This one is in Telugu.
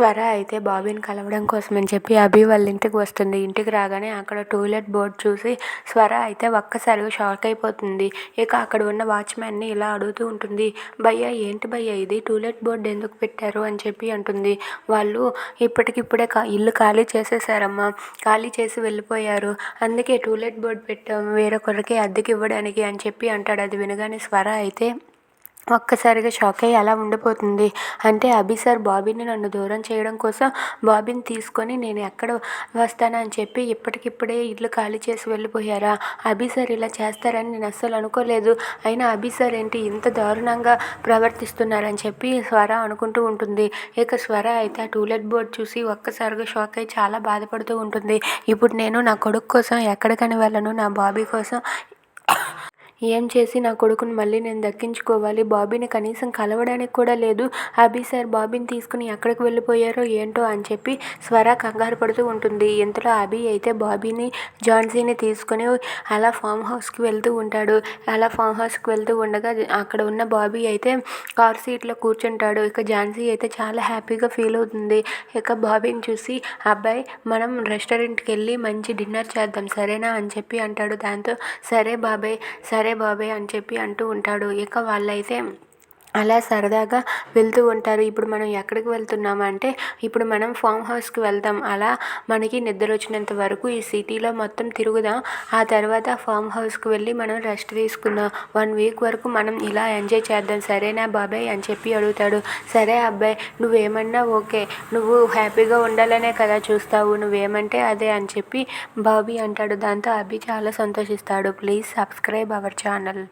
స్వర అయితే బాబీని కలవడం కోసం అని చెప్పి అభి వాళ్ళ ఇంటికి వస్తుంది. ఇంటికి రాగానే అక్కడ టూలెట్ బోర్డ్ చూసి స్వర అయితే ఒక్కసారిగా షాక్ అయిపోతుంది. ఇక అక్కడ ఉన్న వాచ్మ్యాన్ని ఇలా అడుగుతూ ఉంటుంది, భయ్యా ఏంటి భయ్యా ఇది టూలెట్ బోర్డ్ ఎందుకు పెట్టారు అని చెప్పి అంటుంది. వాళ్ళు ఇప్పటికిప్పుడే ఇల్లు ఖాళీ చేసేసారమ్మా, ఖాళీ చేసి వెళ్ళిపోయారు, అందుకే టూలెట్ బోర్డ్ పెట్టాము వేరొకరికి అద్దెకి ఇవ్వడానికి అని చెప్పి అంటాడు. అది వినగానే స్వర అయితే ఒక్కసారిగా షాక్ అయ్యి అలా ఉండిపోతుంది. అంటే అభి సార్ బాబీని నన్ను దూరం చేయడం కోసం బాబీని తీసుకొని నేను ఎక్కడ వస్తానని చెప్పి ఇప్పటికిప్పుడే ఇల్లు ఖాళీ చేసి వెళ్ళిపోయారా? అభి సార్ ఇలా చేస్తారని నేను అస్సలు అనుకోలేదు. అయినా అభి సార్ ఏంటి ఇంత దారుణంగా ప్రవర్తిస్తున్నారని చెప్పి స్వర అనుకుంటూ ఉంటుంది. ఇక స్వర అయితే ఆ టూలెట్ బోర్డ్ చూసి ఒక్కసారిగా షాక్ అయ్యి చాలా బాధపడుతూ ఉంటుంది. ఇప్పుడు నేను నా కొడుకు కోసం ఎక్కడికని వెళ్ళను, నా బాబీ కోసం ఏం చేసి నా కొడుకుని మళ్ళీ నేను దక్కించుకోవాలి. బాబీని కనీసం కలవడానికి కూడా లేదు. అభి సార్ బాబీని తీసుకుని ఎక్కడికి వెళ్ళిపోయారో ఏంటో అని చెప్పి స్వర కంగారు పడుతూ ఉంటుంది. ఇంతలో అభి అయితే బాబీని ఝాన్సీని తీసుకుని అలా ఫామ్ హౌస్కి వెళ్తూ ఉంటాడు. అలా ఫామ్ హౌస్కి వెళ్తూ ఉండగా అక్కడ ఉన్న బాబీ అయితే కార్ సీట్లో కూర్చుంటాడు. ఇక ఝాన్సీ అయితే చాలా హ్యాపీగా ఫీల్ అవుతుంది. ఇక బాబీని చూసి, అబ్బాయి మనం రెస్టారెంట్కి వెళ్ళి మంచి డిన్నర్ చేద్దాం సరేనా అని చెప్పి అంటాడు. దాంతో సరే బాబాయ్ అని చెప్పి అంటూ ఉంటాడు. ఇక వాళ్ళైతే అలా సరదాగా వెళ్తూ ఉంటారు. ఇప్పుడు మనం ఎక్కడికి వెళ్తున్నామంటే ఇప్పుడు మనం ఫామ్ హౌస్కి వెళ్దాం. అలా మనకి నిద్ర వచ్చినంత వరకు ఈ సిటీలో మొత్తం తిరుగుదాం. ఆ తర్వాత ఫామ్ హౌస్కి వెళ్ళి మనం రెస్ట్ తీసుకుందాం. 1 వీక్ వరకు మనం ఇలా ఎంజాయ్ చేద్దాం సరేనా బాబాయ్ అని చెప్పి అడుగుతాడు. సరే అబ్బాయి, నువ్వేమన్నా ఓకే, నువ్వు హ్యాపీగా ఉండాలనే కదా చూస్తావు, నువ్వేమంటే అదే అని చెప్పి బాబీ అంటాడు. దాంతో అభి చాలా సంతోషిస్తాడు. Please subscribe our channel.